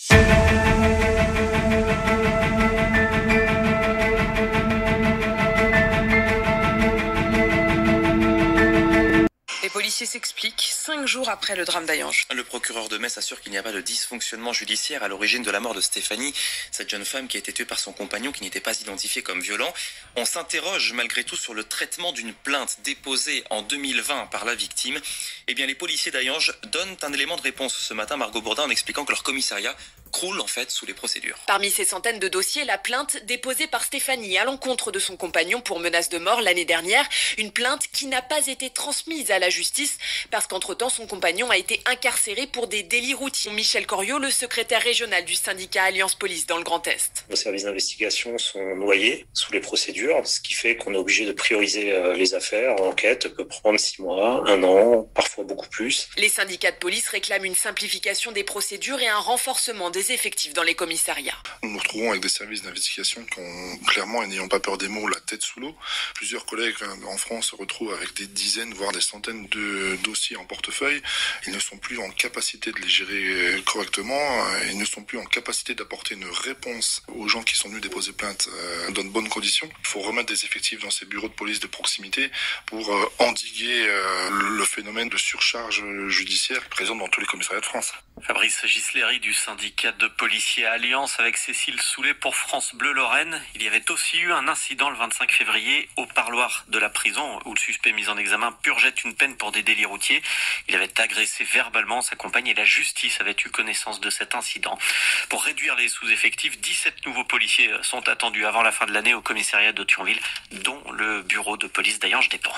Les policiers s'expliquent 5 jours après le drame d'Hayange. Le procureur de Metz assure qu'il n'y a pas de dysfonctionnement judiciaire à l'origine de la mort de Stéphanie, cette jeune femme qui a été tuée par son compagnon qui n'était pas identifié comme violent. On s'interroge malgré tout sur le traitement d'une plainte déposée en 2020 par la victime. Eh bien, les policiers d'Hayange donnent un élément de réponse ce matin, Margot Bourdin, en expliquant que leur commissariat croule en fait sous les procédures. Parmi ces centaines de dossiers, la plainte déposée par Stéphanie à l'encontre de son compagnon pour menace de mort l'année dernière, une plainte qui n'a pas été transmise à la justice parce qu'entre-temps son compagnon a été incarcéré pour des délits routiers. Michel Coriot, le secrétaire régional du syndicat Alliance Police dans le Grand Est. Nos services d'investigation sont noyés sous les procédures, ce qui fait qu'on est obligé de prioriser les affaires. L'enquête peut prendre 6 mois, 1 an, parfois beaucoup plus. Les syndicats de police réclament une simplification des procédures et un renforcement des effectifs dans les commissariats. Nous nous retrouvons avec des services d'investigation qui ont clairement, et n'ayant pas peur des mots, la tête sous l'eau. Plusieurs collègues en France se retrouvent avec des dizaines, voire des centaines de dossiers en portefeuille. Ils ne sont plus en capacité de les gérer correctement. Ils ne sont plus en capacité d'apporter une réponse aux gens qui sont venus déposer plainte dans de bonnes conditions. Il faut remettre des effectifs dans ces bureaux de police de proximité pour endiguer le phénomène de surcharge judiciaire présent dans tous les commissariats de France. Fabrice Gisleri du syndicat de policiers Alliance avec Cécile Soulet pour France Bleu Lorraine. Il y avait aussi eu un incident le 25 février au parloir de la prison où le suspect mis en examen purgeait une peine pour des délits routiers. Il avait agressé verbalement sa compagne et la justice avait eu connaissance de cet incident. Pour réduire les sous-effectifs, 17 nouveaux policiers sont attendus avant la fin de l'année au commissariat de Thionville, dont le bureau de police d'Hayange dépend.